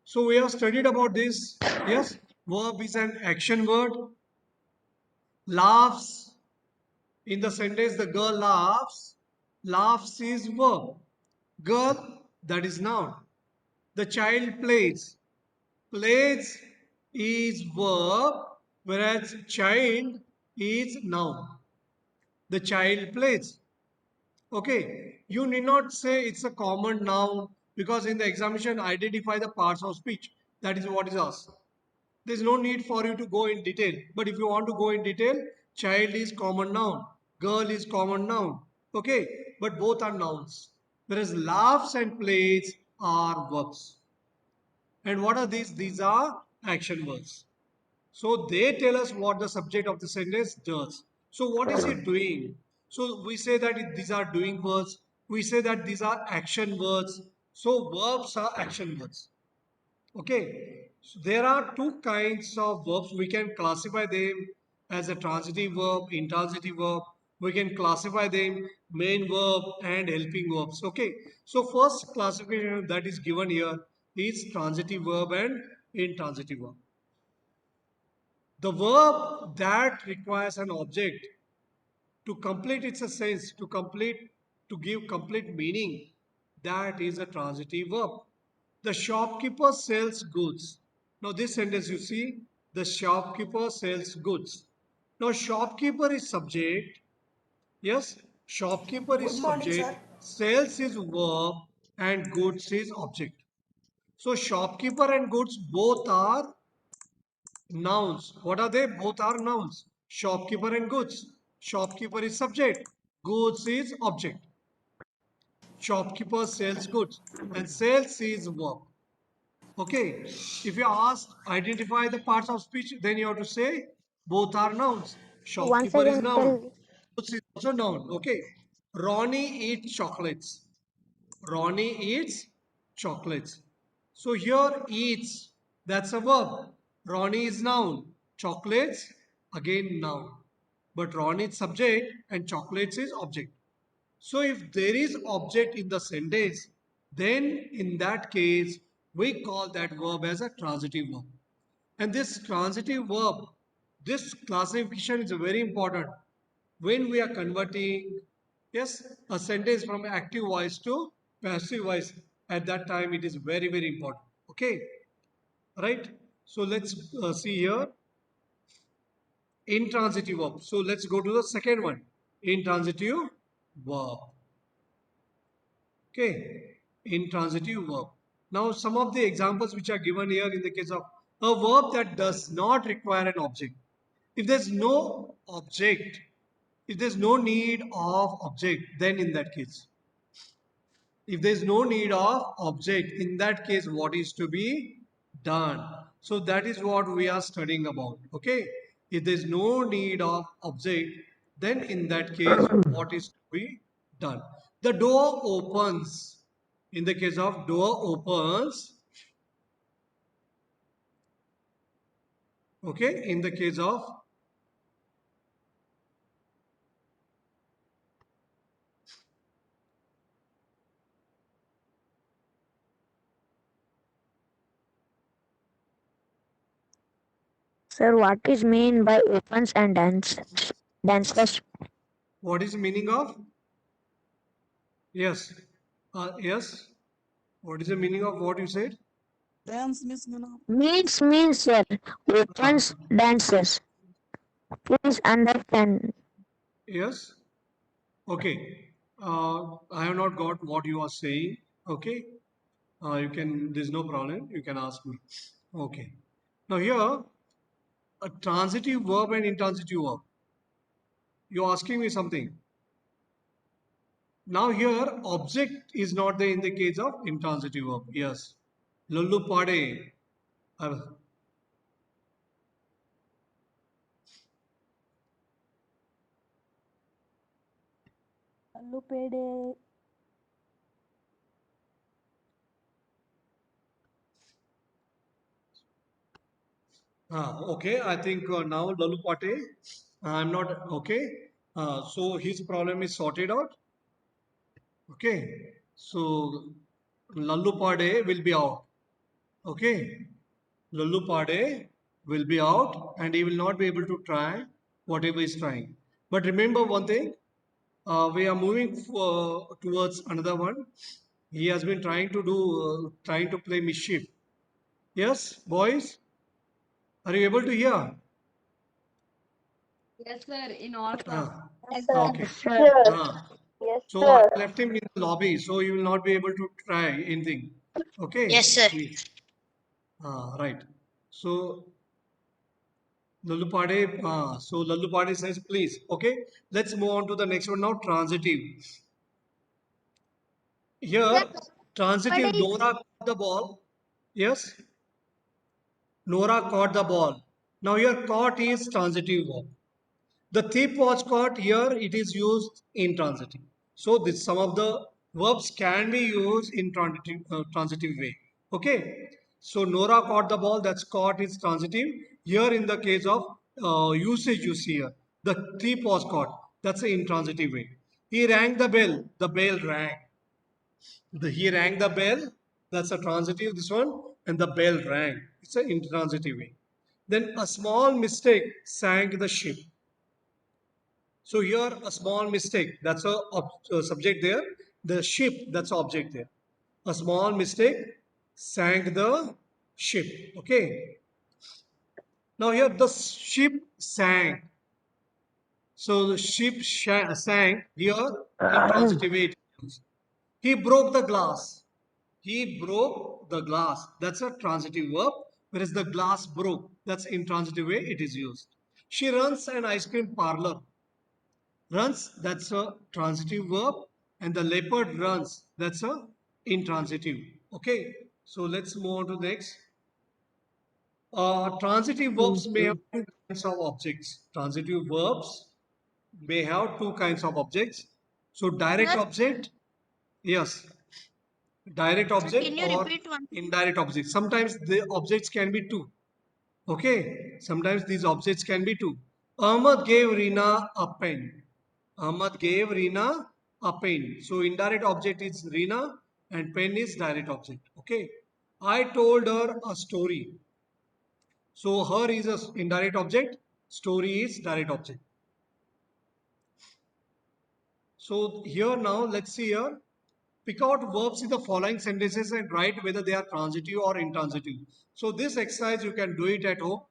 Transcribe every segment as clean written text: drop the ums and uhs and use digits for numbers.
So we have studied about this. Yes, verb is an action word. Laughs. In the sentence, the girl laughs. Laughs is verb. Girl, that is noun. The child plays. Plays is verb, whereas child is noun. The child plays. Okay, you need not say it's a common noun because in the examination identify the parts of speech. That is what is asked. There's no need for you to go in detail. But if you want to go in detail, child is common noun, girl is common noun. Okay, but both are nouns. Whereas laughs and plays are verbs. And what are these? These are action verbs. So they tell us what the subject of the sentence does. So what is it doing? So we say that these are doing words. We say that these are action words. So verbs are action words. Okay. So there are two kinds of verbs. We can classify them as a transitive verb, intransitive verb. We can classify them main verb and helping verbs. Okay. So first classification that is given here is transitive verb and intransitive verb. The verb that requires an object to complete its sense, to give complete meaning, that is a transitive verb. The shopkeeper sells goods. Now this sentence you see, the shopkeeper sells goods. Now shopkeeper is subject. Yes, shopkeeper Good is morning, subject, sir. sales is verb, and goods is object. So shopkeeper and goods both are nouns. What are they? Both are nouns. Shopkeeper and goods. Shopkeeper is subject. Goods is object. Shopkeeper sells goods. And sales is verb. Okay. If you ask, identify the parts of speech, then you have to say both are nouns. Once Shopkeeper is again, noun. tell. Goods is also noun. Okay. Ronnie eats chocolates. Ronnie eats chocolates. So here eats, that's a verb. Ronnie is noun. Chocolates, again noun. But Ronnie is subject and chocolates is object. So if there is object in the sentence, then in that case, we call that verb as a transitive verb. And this transitive verb, this classification is very important when we are converting, yes, a sentence from active voice to passive voice. At that time, it is very, very important. Okay, right? So let's see here intransitive verb. So let's go to the second one, intransitive verb. Okay, intransitive verb. Now, some of the examples which are given here in the case of a verb that does not require an object. If there's no object, if there's no need of object, then in that case, if there's no need of object, in that case, what is to be done? So that is what we are studying about. Okay, if there's no need of object, then in that case, what is to be done? The door opens. In the case of door opens, okay, in the case of Sir, what is mean by opens and dances? what is the meaning of? Yes, yes. What is the meaning of what you said? Dance means mean. Means sir. Ah, Opens dances. Please understand. yes. Okay. I have not got what you are saying. Okay. You can, there's no problem. You can ask me. Okay. Now here, a transitive verb and intransitive verb. You're asking me something. Now here, object is not there in the case of intransitive verb. Yes. Lullu pade. Uh, Allupede. okay. I think now Lalu Pate. I'm not okay. So his problem is sorted out. Okay. So Lallu Pade will be out. Okay. Lullu Pade will be out and he will not be able to try whatever he's trying. But remember one thing, we are moving towards another one. He has been trying to play mischief. Yes, boys, are you able to hear? Yes, sir. In all class. Ah, Yes, okay. sir. Ah, Yes, so I sir. left him in the lobby, so he will not be able to try anything. Okay. Yes, sir. Right. So Lallupade says, please. Okay. Let's move on to the next one now. Transitive. Here, transitive. Nora caught the ball. Yes. Nora caught the ball. Now here, caught is transitive verb. The thief was caught. Here, it is used in transitive. So this some of the verbs can be used in transitive way. Okay. So Nora caught the ball. That's caught is transitive. Here in the case of usage, you see here the thief was caught. That's an intransitive way. He rang the bell. The bell rang. He rang the bell. That's a transitive. This one and the bell rang. It's an intransitive way. Then a small mistake sank the ship. So here a small mistake, that's a subject there. The ship, that's object there. A small mistake sank the ship. Okay. Now here the ship sank. So the ship sank here intransitive way. He broke the glass. He broke the glass. That's a transitive verb. Whereas the glass broke, that's intransitive way it is used. She runs an ice cream parlor. Runs, that's a transitive verb, and the leopard runs, that's a intransitive. Okay, so let's move on to the next. Transitive verbs may have two kinds of objects. Transitive verbs may have two kinds of objects. So direct object, yes, direct object or indirect object. Sometimes the objects can be two. Okay, sometimes these objects can be two. Ahmad gave Rina a pen. Ahmad gave Rina a pen. So indirect object is Rina and pen is direct object. Okay. I told her a story. So her is a indirect object. Story is direct object. So here now let's see here. Pick out verbs in the following sentences and write whether they are transitive or intransitive. So this exercise you can do it at home.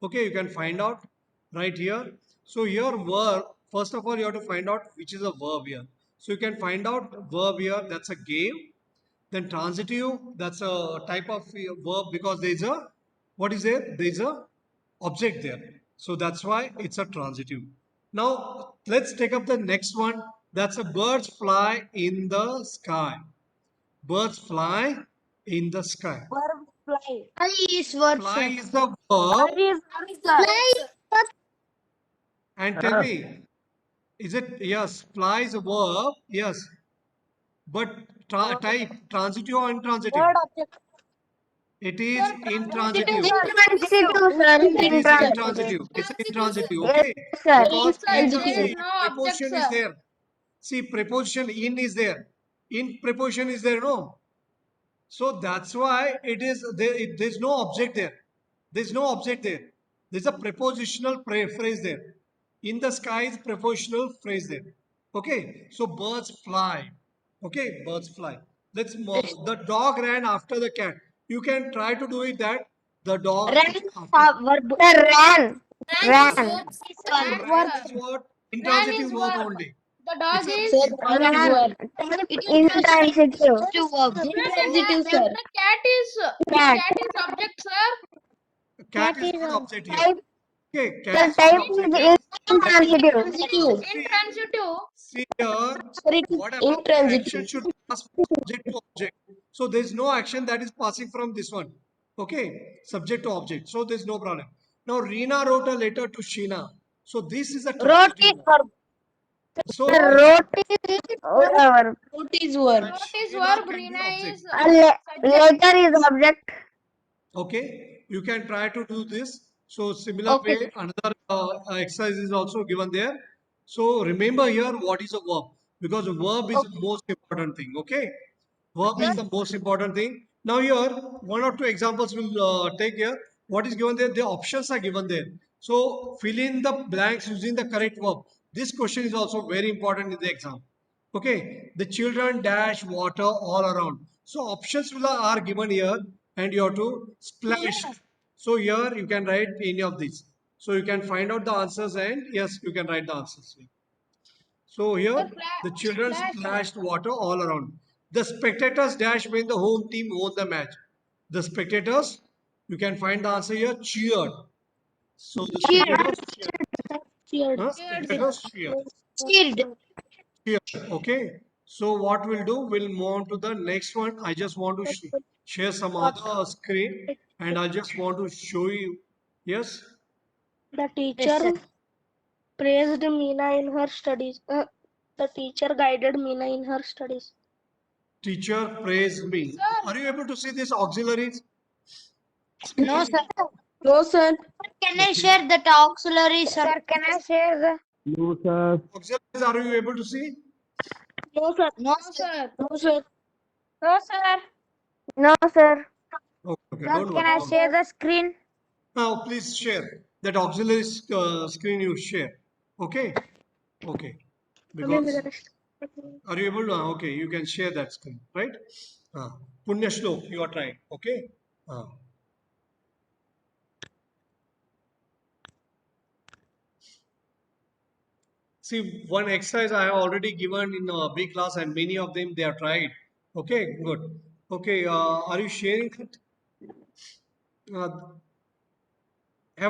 Okay, you can find out right here. So here verb, first of all you have to find out which is a verb here. So you can find out verb here, that's a gave. Then transitive, that's a type of verb because there is a, what is there? There is a object there. So that's why it's a transitive. Now let's take up the next one. That's a birds fly in the sky. Birds fly in the sky. Verb fly. Fly is the verb. Is fly. And tell me, is it, yes, fly is a verb, yes, but type transitive or intransitive? Word object. It is intransitive. Intransitive, sir. It is Intransitive. intransitive. It's intransitive, Yes, okay? sir. Because in the There is see, no object, preposition is sir. there. See, preposition in is there. In preposition is there, no? So that's why it is there. There's no object there. There's no object there. There's a prepositional phrase there. In the sky is prepositional phrase there. Okay. So birds fly. Okay. Birds fly. Let's move. The dog ran after the cat. You can try to do it that the dog. Ran. Verb. Sir, ran. Ran. Ran is what? Intransitive verb verb. only. The dog It's is Ran. Intransitive. intransitive, sir. The cat is Cat. object, sir. cat is not object here. Type. Okay. The Cat is type not object is here. intransitive. Intransitive. See here, what happens? Action should pass from subject to object. So there is no action that is passing from this one. Okay, subject to object. So there is no problem. Now Reena wrote a letter to Sheena. So this is a Wrote transitive is verb. verb. So Wrote is verb. What is verb? Sheena can be object. Letter is object. Okay, you can try to do this. So similar way, another exercise is also given there. So remember here what is a verb because a verb is the most important thing. Okay, verb is the most important thing. Now here, one or two examples we'll take here. What is given there? The options are given there. So fill in the blanks using the correct verb. This question is also very important in the exam. Okay, the children dash water all around. So options are given here, and you have to splash. So here you can write any of these. So you can find out the answers, and yes, you can write the answers here. So here Sir, the children splash. splashed water all around. The spectators dash when the home team won the match. The spectators, you can find the answer here, cheered. So the spectators cheered. Cheered. Huh? Cheered. Spectators cheered. Cheered. Cheered. Okay. So what we'll do, we'll move on to the next one. I just want to share some other screen, and I just want to show you. Yes. The Yes, teacher sir. praised Meena in her studies. The teacher guided Meena in her studies. Teacher praise me. Sir. Are you able to see this auxiliaries? No, sir. No, sir. Can I share that auxiliary, sir? Sir, can I share the? Auxiliaries, are you able to see? No, sir. No, No, sir. sir. No, sir. No, sir. No, sir. Okay, Sir, don't can worry. I share the screen? Now, please share that auxiliary screen you share. Okay, okay. Because are you able to? Okay, you can share that screen, right? Punya Shlok, you are trying. Okay. See, one exercise I have already given in a big class, and many of them they have tried. Okay, good. Okay, are you sharing it? Have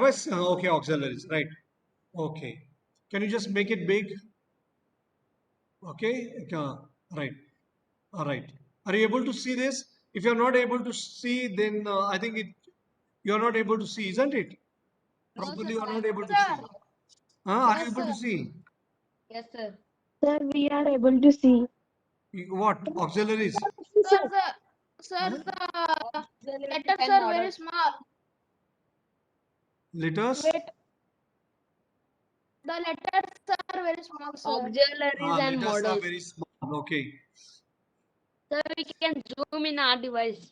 I? Okay, auxiliaries, right? Okay. Can you just make it big? Okay. Right. All right. Are you able to see this? If you're not able to see, then I think you're not able to see, isn't it? No, Probably sir. you are not able to see. Sir. Are you Yes, able to sir. see? Yes, sir. Sir, we are able to see. What? Auxiliaries? Sir, Huh? the Auxiliary letters and are very models. small. Letters? Wait, the letters are very small, sir. Auxiliaries and Letters are models. very small. Okay. So we can zoom in our device.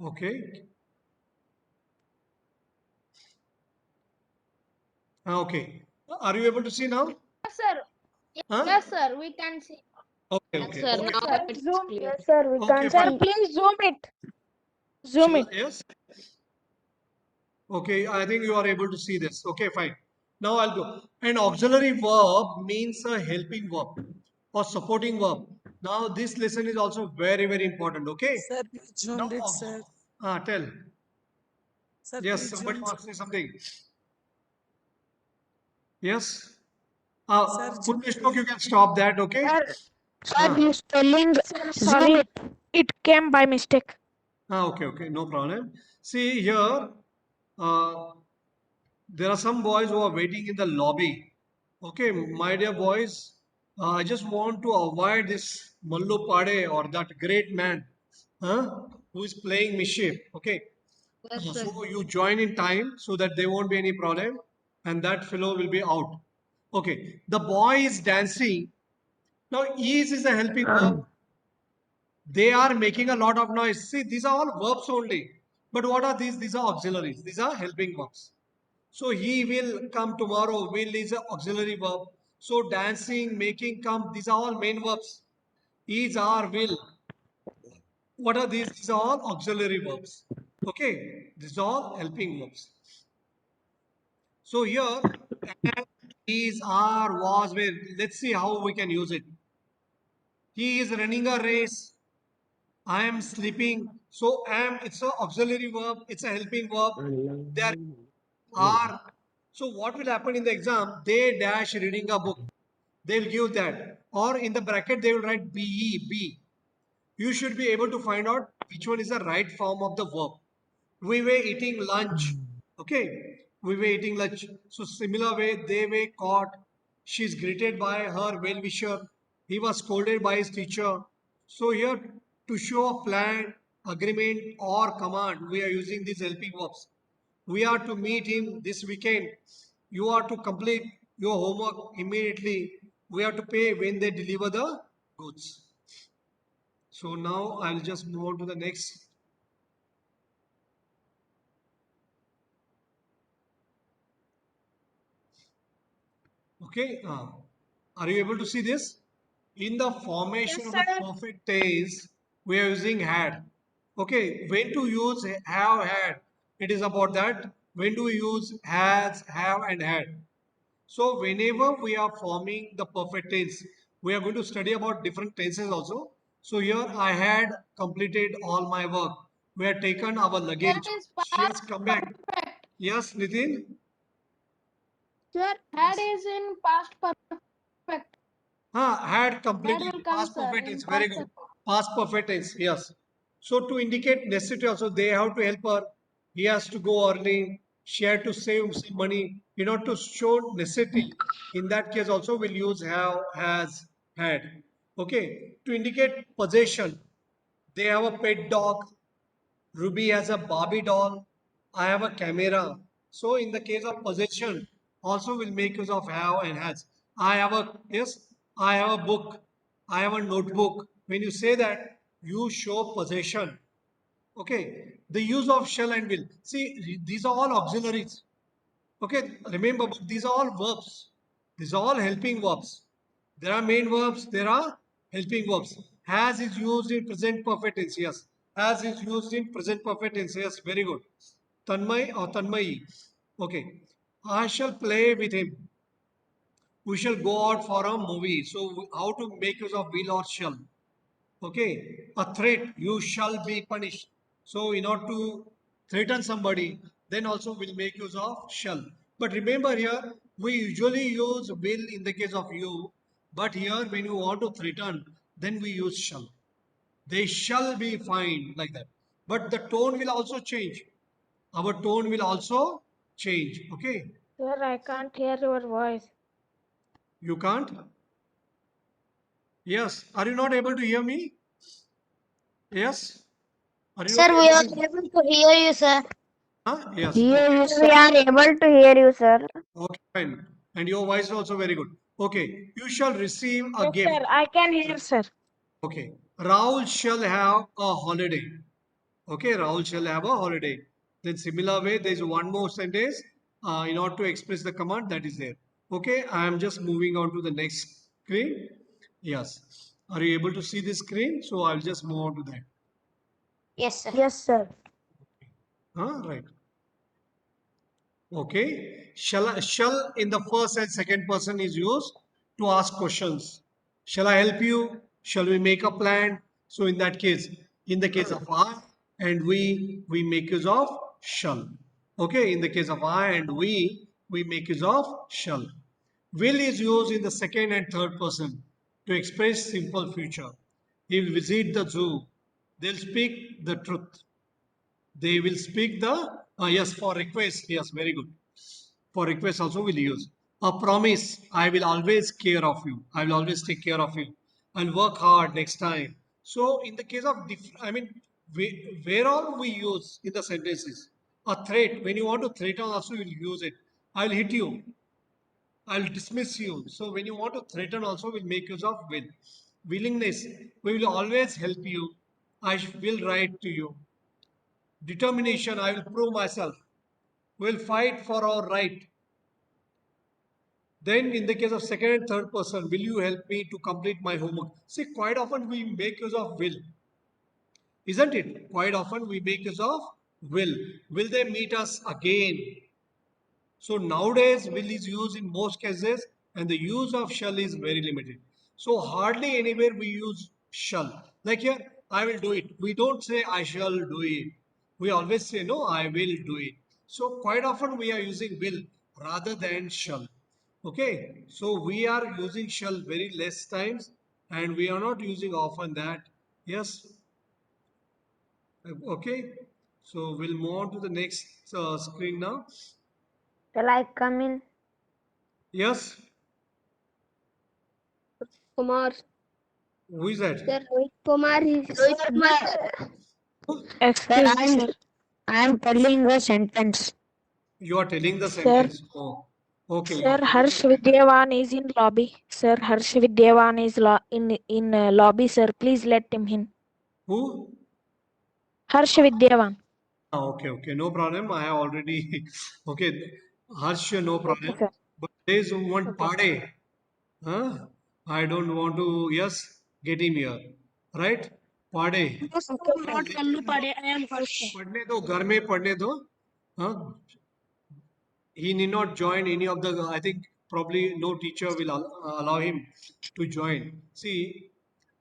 Okay. Okay. Are you able to see now? Yes, sir. Huh? Yes, sir. We can see. Okay, Yes, okay. sir. Okay, Now fine. it's Zoom. clear. Yes, sir. We Okay, can. Sir, fine. please zoom it. Zoom Shall it. yes? Okay, I think you are able to see this. Okay, fine. Now I'll go. An auxiliary verb means a helping verb or supporting verb. Now this lesson is also very, very important. Okay. Sir, please Now, zoomed it, sir. tell. Sir, Yes, please somebody zoom. wants to say something. Yes. Sir, zoom Punyashtok, you can stop that. Okay. Sir, Ah, you spelling. Sorry, it came by mistake. okay, okay. No problem. See here. Uh, there are some boys who are waiting in the lobby. Okay, my dear boys, I just want to avoid this Mallu Pade or that great man who is playing mischief. Okay, Yes, sir. so you join in time so that there won't be any problem and that fellow will be out. Okay, the boy is dancing. Now, is a helping verb. They are making a lot of noise. See, these are all verbs only. But what are these? These are auxiliaries. These are helping verbs. So he will come tomorrow. Will is an auxiliary verb. So dancing, making, come. These are all main verbs. Is, are, will. What are these? These are all auxiliary verbs. Okay. These are all helping verbs. So here, am, is, are, was, were. Let's see how we can use it. He is running a race. I am sleeping. So am, it's an auxiliary verb. It's a helping verb. They are. So what will happen in the exam? They dash reading a book. They'll give that. Or in the bracket, they will write BE, B. You should be able to find out which one is the right form of the verb. We were eating lunch. Okay. We were eating lunch. So similar way, they were caught. She's greeted by her well-wisher. He was scolded by his teacher. So here, to show a plan, agreement, or command, we are using these helping verbs. We are to meet him this weekend. You are to complete your homework immediately. We are to pay when they deliver the goods. So now I'll just move on to the next. Okay, are you able to see this? In the formation Yes, of the sir. perfect tense, we are using had. Okay, when to use have, had? It is about that. When do we use has, have, and had? So whenever we are forming the perfect tense, we are going to study about different tenses also. So here I had completed all my work. We had taken our That luggage. is She has past come back. perfect. Yes, Nitin? Sir, had is in past perfect. Had Had completely will come, past sir, perfect in tense. Very past good. perfect. Past perfect tense. Yes. So to indicate necessity also, they have to help her. He has to go early. She had to save some money. In order to show necessity, in that case also we'll use have, has, had. Okay. To indicate possession, they have a pet dog. Ruby has a Barbie doll. I have a camera. So in the case of possession, also will make use of have and has. I have a yes, I have a book. I have a notebook. When you say that, you show possession. Okay. The use of shall and will. See, these are all auxiliaries. Okay. Remember, these are all verbs. These are all helping verbs. There are main verbs, there are helping verbs. Has is used in present perfect tense, yes. Has is used in present perfect tense, yes. Very good. Tanmay or Tanmayi. Okay. I shall play with him. We shall go out for a movie. So, how to make use of will or shall? Okay, a threat, you shall be punished. So, in order to threaten somebody, then also we'll make use of shall. But remember here, we usually use will in the case of you, but here when you want to threaten, then we use shall. They shall be fined like that. But the tone will also change. Our tone will also change. Okay, Sir, I can't hear your voice. you can't? Yes. Are you not able to hear me? Yes. Are you not Sir, we able are to? able to hear you, sir. Huh? Yes. Hear Okay. you, sir. We are able to hear you, sir. Okay, fine. And your voice is also very good. Okay, you shall receive a Yes, sir. gift. I can hear, sir. Okay, Raul shall have a holiday. Okay, Raul shall have a holiday. Then similar way, there is one more sentence in order to express the command that is there. Okay, I am just moving on to the next screen. Yes. Are you able to see this screen? So I'll just move on to that. Yes, sir. Yes, sir. Right. Okay. Shall in the first and second person is used to ask questions. Shall I help you? Shall we make a plan? So in that case, in the case of I and we make use of shall. Okay, in the case of I and we make use of shall. Will is used in the second and third person to express simple future. He will visit the zoo. They'll speak the truth. They will speak the yes for request. Yes, very good. For request also will use a promise. I will always care of you. I will always take care of you and work hard next time. So in the case of I mean where all we use in the sentences a threat. When you want to threaten also you will use it. I will hit you. I will dismiss you. So when you want to threaten also will make use of will. Willingness. We will always help you. Will write to you. Determination, I will prove myself. We'll fight for our right. Then, in the case of second and third person, will you help me to complete my homework? See, quite often we make use of will, isn't it? Quite often we make use of will. Will they meet us again? So nowadays, will is used in most cases, and the use of shall is very limited. So hardly anywhere we use shall. Like here, I will do it. We don't say I shall do it. We always say no, I will do it. So quite often we are using will rather than shall. Okay, so we are using shall very less times, and we are not using often that. Yes, okay. So we'll move on to the next screen now. Shall I come in? Yes, Kumar. who is that? Sir, Rohit Kumar is Sir, Kumar. sir, Excuse me, sir. I am telling a sentence. You are telling the Sir, sentence. Oh, okay. You Sir are telling Harsh the sentence. Vidyavan is in lobby. Sir Harsh Vidyavan is in lobby, sir. Please let him in. Who? Harsh Vidyavan. Okay, no problem. I have already. Okay, Harsh, no Okay, problem. sir. But there is one Okay. Pade. Huh? I don't want to. Yes, get him here. Right? Pade. No, sir, Okay, not Let only him know. Pade, I am Harsh. पढ़ने दो घर में पढ़ने दो हाँ he need not join any of the I think probably no teacher will allow him to join see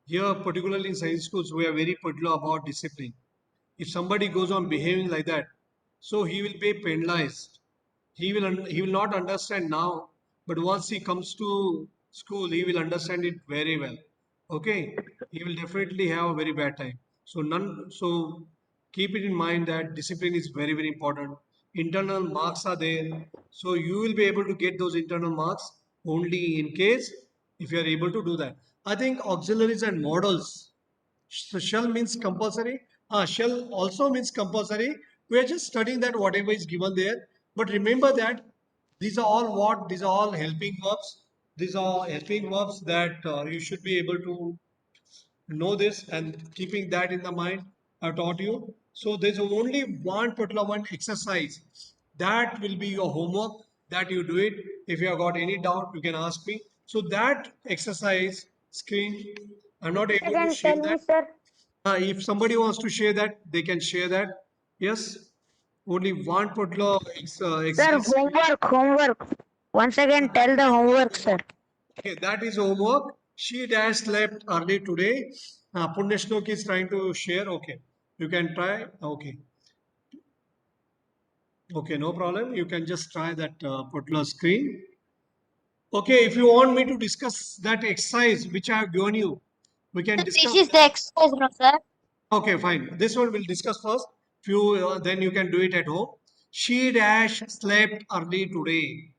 here particularly in science schools we are very particular about discipline if somebody goes on behaving like that so he will be penalized he will not understand now but once he comes to school he will understand it very well okay he will definitely have a very bad time so keep it in mind that discipline is very important internal marks are there so you will be able to get those internal marks only in case if you are able to do that I think auxiliaries and models so shall means compulsory. Shall also means compulsory. We are just studying that whatever is given there. But remember that these are all what? These are all helping verbs. These are helping verbs that you should be able to know this and keeping that in the mind. I taught you. So there's only one particular one exercise. That will be your homework that you do it. If you have got any doubt, you can ask me. So that exercise screen, I'm not able to Again, share tell that. me, sir. If somebody wants to share that, they can share that. Yes, only one particular Sir, exercise. homework. Once again, tell the homework, sir. Okay, that is homework. She dash slept early today. Punyashlok is trying to share. Okay, you can try. Okay, no problem. You can just try that particular screen. Okay, if you want me to discuss that exercise which I have given you, we can discuss This is the that. exercise, no, sir. Okay, fine. This one we'll discuss first. Few then you can do it at home. She dash slept early today.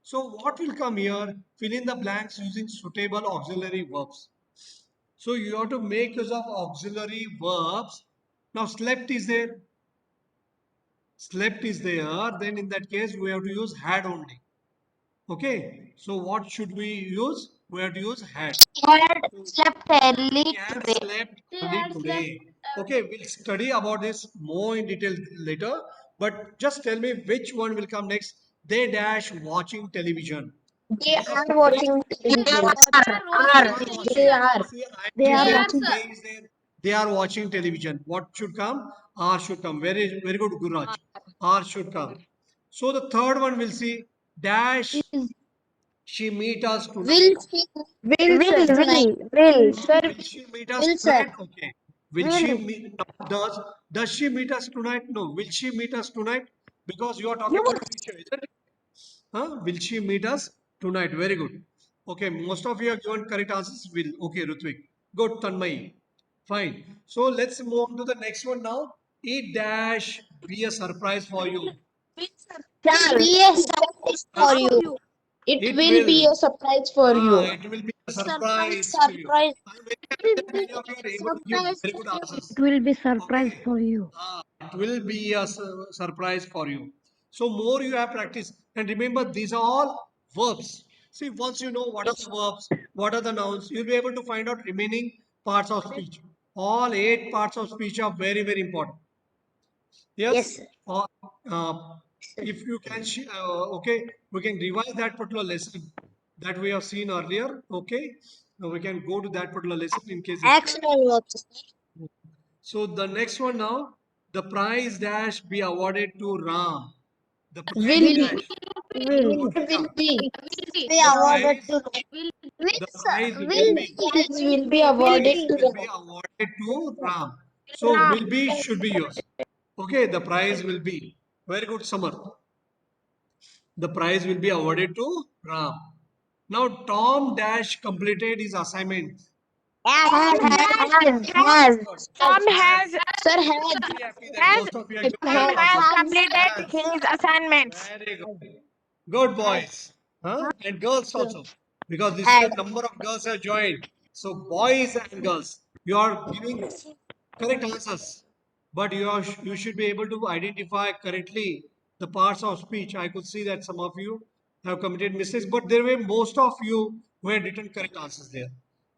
So what will come here? Fill in the blanks using suitable auxiliary verbs. So you have to make use of auxiliary verbs. Now slept is there. Slept is there. Then in that case we have to use had only. Okay. So what should we use? We have to use had. Had slept early He had today. slept She early had slept today. Okay, we'll study about this more in detail later. But just tell me which one will come next. They dash watching television. They Most are of the watching television. they Are. are They watching. are. See, I They are clear. Yes, watching. sir. They is there. They are watching television. What should come? R should come. Very good, Guraj. R should come. So the third one we'll see. Dash. She meet us tonight. Will. Sir, Will she meet us tonight? Okay. Will she will. meet? Does she meet us tonight? No. Will she meet us tonight? Because you are talking about future, isn't it? Huh? Will she meet us tonight? Very good. Okay. Most of you have given correct answers. Will. Okay, Rutvik. Good, Tanmay. Fine. So let's move on to the next one now. It dash be a surprise for you. Shall be a surprise for you. It It will will. be a surprise for you. It will be a Surprise, surprise to you. surprise. I'm very happy that many of you are able to give Surprise very for good you. answers. It will be surprise Okay. for you. It will be a surprise for you. So more you have practice. And remember, these are all verbs. See, once you know what are the verbs, what are the nouns, you'll be able to find out remaining parts of speech. All 8 parts of speech are very important. Yes, Yes. sir. Uh, if you can, okay, we can revise that particular lesson that we have seen earlier. Okay. Now we can go to that particular lesson in case if. Action verbs. So the next one now, the prize dash be awarded to Ram. The prize Will. dash. Will. What will come? Be The awarded prize, to. Will the prize will Will. be. Will be awarded Prize to. will be awarded to Ram. So will be should be yours. Okay, the prize will be. Very good, Samar. The prize will be awarded to Ram. Now Tom dash completed his assignment. Has. Tom has Sir has. Very happy that has most of you are giving Tom correct has answers. completed Has. his assignments. Very good. Good boys. Huh? And girls also. Because this Has. time number of girls have joined. So boys and girls, you are giving correct answers. But you should be able to identify correctly the parts of speech. I could see that some of you have committed mistakes, but there were most of you who had written correct answers there.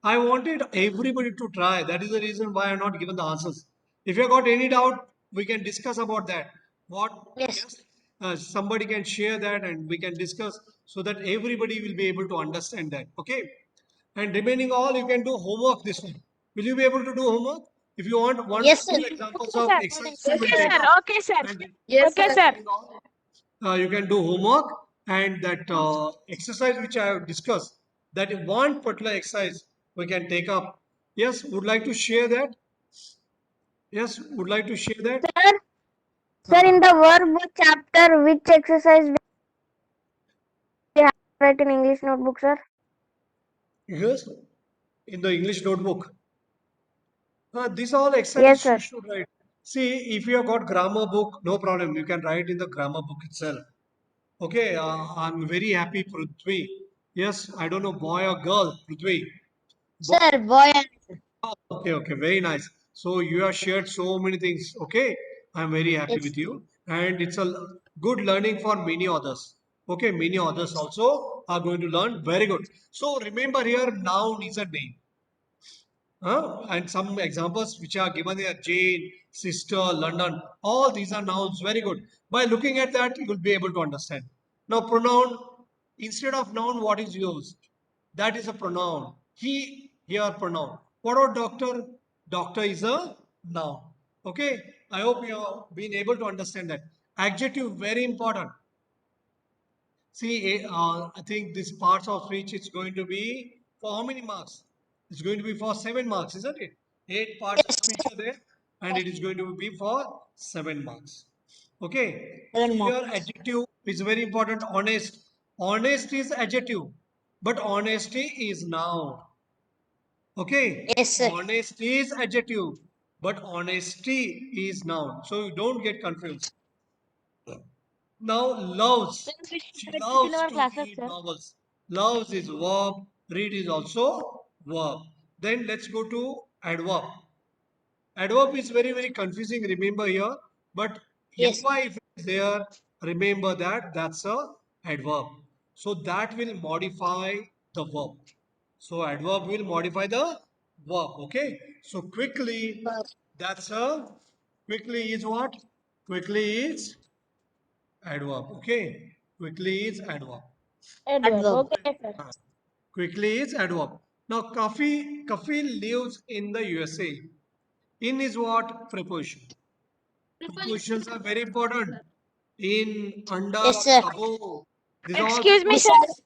I wanted everybody to try. That is the reason why I'm not given the answers. If you got any doubt, we can discuss about that. What? Yes. Somebody can share that and we can discuss so that everybody will be able to understand that. Okay. And remaining all, you can do homework this one. Will you be able to do homework? If you want one, Yes, sir. two examples Okay, of sir. exercise, we will Okay, take sir. up. Okay, sir. And Yes, Okay, sir. sir. remaining all, you can do homework and that exercise which I have discussed, that one particular exercise we can take up. Yes, would like to share that? Yes, would like to share that? Sir, sir, in the workbook chapter, which exercise we have to write in English notebook, sir? Yes, in the English notebook. These all Yes, exercises you sir. should write. See, if you have got grammar book, no problem. You can write in the grammar book itself. Okay, I'm very happy, Prithvi. Yes, I don't know, boy or girl, Prithvi. Sir, boy. Okay, okay, very nice. So you have shared so many things. Okay, I'm very happy Yes. with you, and it's a good learning for many others. Okay, many others also are going to learn. Very good. So remember here, noun is a name. And some examples which are given here: Jane, sister, London. All these are nouns. Very good. By looking at that, you will be able to understand. Now, pronoun, instead of noun, what is used? That is a pronoun. He, here, pronoun. What about doctor? Doctor is a noun. Okay. I hope you have been able to understand that. Adjective, very important. See, I think this parts of speech is going to be for how many marks? It's going to be for 7 marks, isn't it? 8 parts of speech are there, and it is going to be for 7 marks. Okay. So 7 here marks. adjective is very important. Honest. Honest is adjective, but honesty is noun. Okay. Yes, sir. Honest is adjective, but honesty is noun. So you don't get confused. Now, loves. Since we She should write it in loves our to classes, read sir. novels. Loves is verb. Read is also verb. Then let's go to adverb. Adverb is very, very confusing. Remember here. But Yes. FY if it's there, remember that that's a adverb. So that will modify the verb. So adverb will modify the verb. Okay. So quickly, that's a quickly is what? Quickly is adverb. Okay. Quickly is adverb. Adverb. Adverb. Okay, sir. Uh, Quickly is adverb. Now, Kafi lives in the USA. In is what? Preposition. Prepositions are very important. In, under, Yes, sir. above. These are all Excuse me, sir. Beside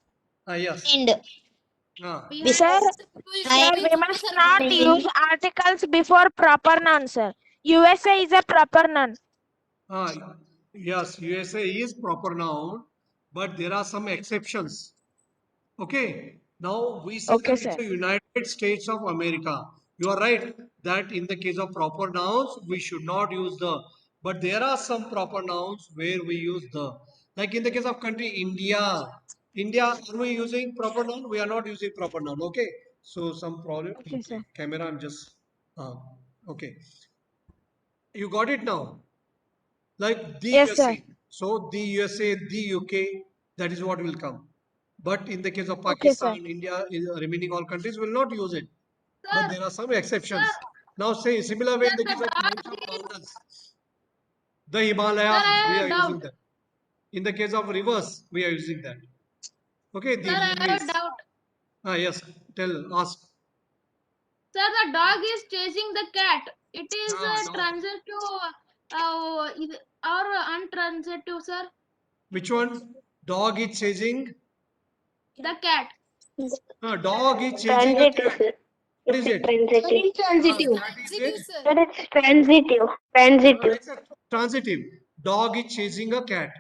prepositions. Yes. and Ah. Sir, beside sir, we must not behind. use articles before proper noun, sir. USA is a proper noun. Yes, USA is proper noun, but there are some exceptions. Okay, now we say Okay, that it's sir. the United States of America. You are right that in the case of proper nouns, we should not use the, but there are some proper nouns where we use the. Like in the case of country India, India, are we using proper noun? We are not using proper noun. Okay, so some problem. Okay, sir. Camera, I'm just. Uh, okay, you got it now. Like the Yes, sir. USA. So the USA, the UK, that is what will come. But in the case of Okay, sir. Pakistan, India, remaining all countries will not use it. But Sir, there are some sir, exceptions. Now, say similar way sir, in the the case of names dog of is. mountains, the Sir, Himalayas, we I have are a using doubt. that. In the case of rivers, we are using that. Okay, Sir, the I have a railways. doubt. Yes, ask. Sir, the dog is chasing the cat. It is Dog. transitive or untransitive, sir. Which one? Dog is chasing. The cat. Dog is chasing a Transitive, cat. sir. What is it? Very transitive. That is it. Sir, it's transitive. Transitive. It's a transitive. Dog is chasing a cat.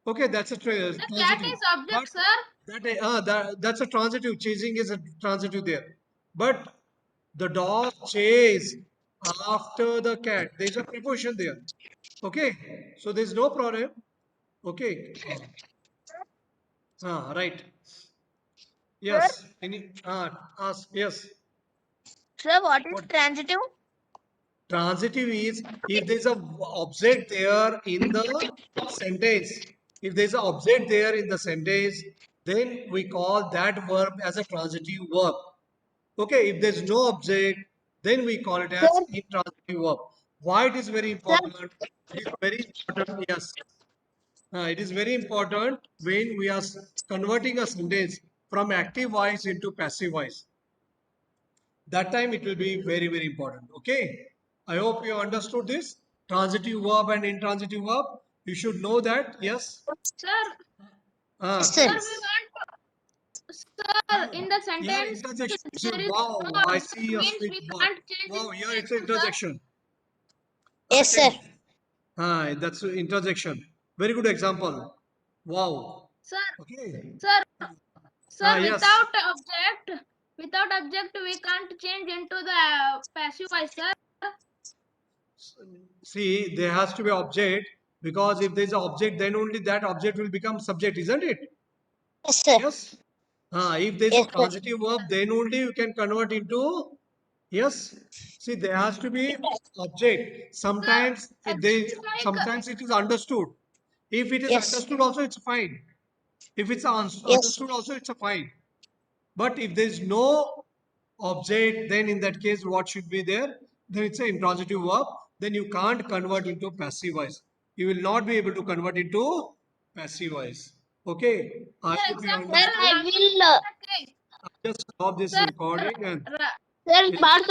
Okay, that's a The cat transitive. is But object, sir. that's a transitive. Chasing is a transitive there. But the dog chase after the cat. There's a preposition there. Okay, so there's no problem. Okay, right. Sir, Yes. Any ask. Yes. sir, what is What transitive? transitive is if there's a object there in the sentence. If there's an object there in the sentence, then we call that verb as a transitive verb. Okay, if there's no object, then we call it as intransitive verb. Why it is very important? It is very important, yes. It is very important when we are converting a sentence from active voice into passive voice. That time it will be very, very important. Okay. I hope you understood this. Transitive verb and intransitive verb. You should know that. Yes. Sir, Sir. sir, we want sir in the Yeah, sentence interjection. See, there is wow, no I object see a means sweet we word. can't change Wow, it here it's to an interjection. Yes, sir. That's interjection. Very good example. Wow. sir. Okay. Sir, sir, Yes. without object, we can't change into the passive voice, sir. See, there has to be object because if there is an object, then only that object will become subject, isn't it? Yes, sir. Yes. If there is a Yes, sir. transitive verb, then only you can convert into yes. See, there has to be object. Sometimes Sir, sometimes it is understood. If it is Yes. understood, also it's fine. If it's Yes. understood, also it's a fine. But if there is no object, then in that case, what should be there? Then it's an intransitive verb. Then you can't convert into passive voice. You will not be able to convert into passive voice. Okay. I hope you example, Sir, understood. I will. okay. Just stop this Sir, recording and ra- Sir, yes. marks